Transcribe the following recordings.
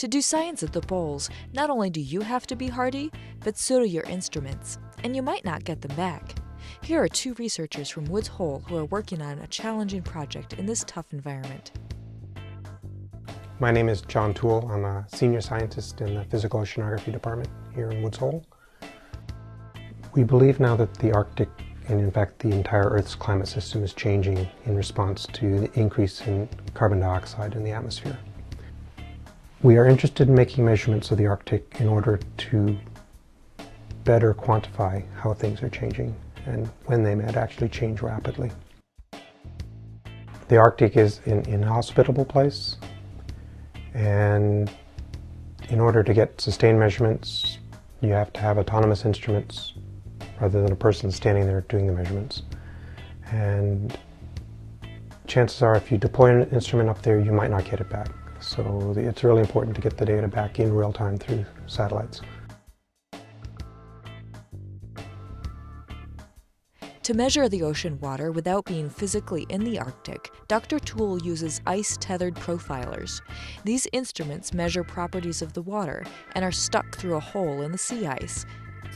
To do science at the poles, not only do you have to be hardy, but so do your instruments, and you might not get them back. Here are two researchers from Woods Hole who are working on a challenging project in this tough environment. My name is John Toole. I'm a senior scientist in the physical oceanography department here in Woods Hole. We believe now that the Arctic, and in fact the entire Earth's climate system, is changing in response to the increase in carbon dioxide in the atmosphere. We are interested in making measurements of the Arctic in order to better quantify how things are changing and when they might actually change rapidly. The Arctic is an inhospitable place, and in order to get sustained measurements, you have to have autonomous instruments rather than a person standing there doing the measurements. And chances are, if you deploy an instrument up there, you might not get it back. So it's really important to get the data back in real time through satellites. To measure the ocean water without being physically in the Arctic, Dr. Toole uses ice-tethered profilers. These instruments measure properties of the water and are stuck through a hole in the sea ice.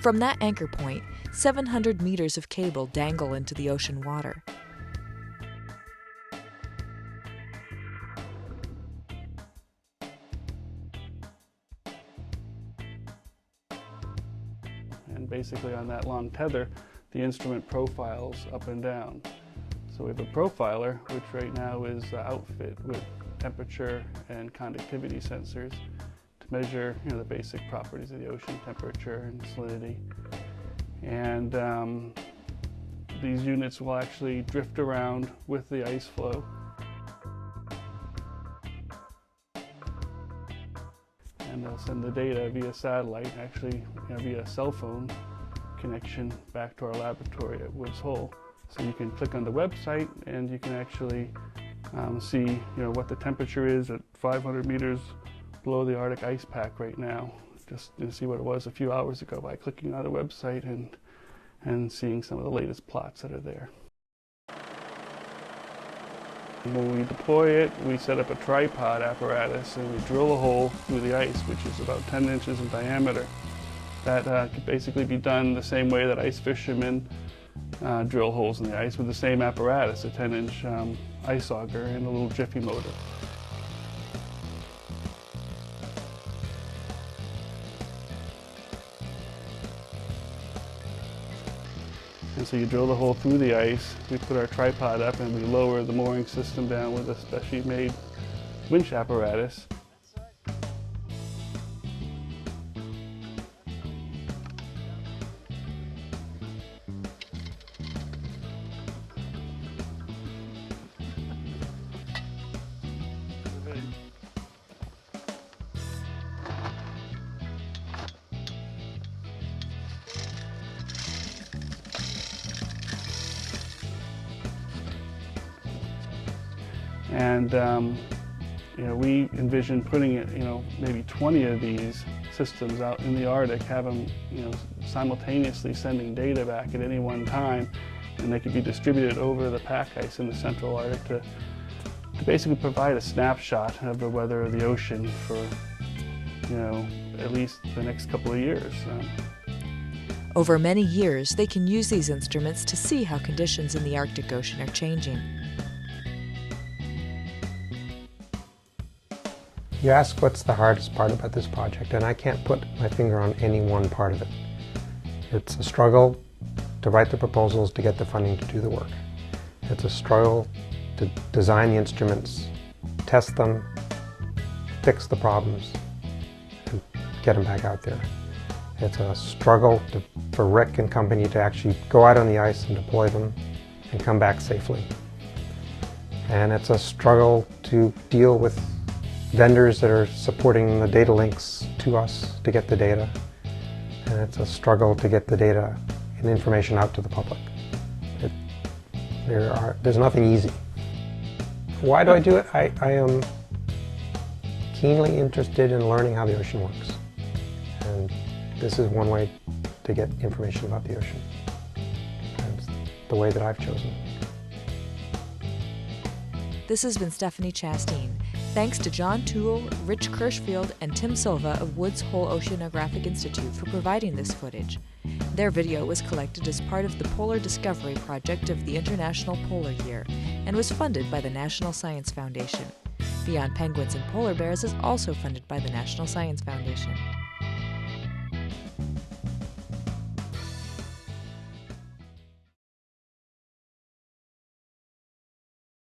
From that anchor point, 700 meters of cable dangle into the ocean water. And basically on that long tether, the instrument profiles up and down. So we have a profiler, which right now is outfit with temperature and conductivity sensors to measure the basic properties of the ocean, temperature and salinity. And these units will actually drift around with the ice flow. And they'll send the data via satellite, actually via cell phone connection back to our laboratory at Woods Hole. So you can click on the website and you can actually see what the temperature is at 500 meters below the Arctic ice pack right now. Just see what it was a few hours ago by clicking on the website and seeing some of the latest plots that are there. When we deploy it, we set up a tripod apparatus and we drill a hole through the ice, which is about 10 inches in diameter. That could basically be done the same way that ice fishermen drill holes in the ice, with the same apparatus, a 10-inch ice auger and a little jiffy motor. And so you drill the hole through the ice, we put our tripod up and we lower the mooring system down with a specially made winch apparatus. And we envision putting maybe 20 of these systems out in the Arctic, have them simultaneously sending data back at any one time, and they could be distributed over the pack ice in the central Arctic to basically provide a snapshot of the weather of the ocean for at least the next couple of years. Over many years, they can use these instruments to see how conditions in the Arctic Ocean are changing. You ask what's the hardest part about this project, and I can't put my finger on any one part of it. It's a struggle to write the proposals to get the funding to do the work. It's a struggle to design the instruments, test them, fix the problems, and get them back out there. It's a struggle for Rick and company to actually go out on the ice and deploy them and come back safely. And it's a struggle to deal with vendors that are supporting the data links to us to get the data. And it's a struggle to get the data and information out to the public. There's nothing easy. Why do I do it? I am keenly interested in learning how the ocean works. And this is one way to get information about the ocean. And it's the way that I've chosen. This has been Stephanie Chastain. Thanks to John Toole, Rich Kirschfield, and Tim Silva of Woods Hole Oceanographic Institute for providing this footage. Their video was collected as part of the Polar Discovery Project of the International Polar Year and was funded by the National Science Foundation. Beyond Penguins and Polar Bears is also funded by the National Science Foundation.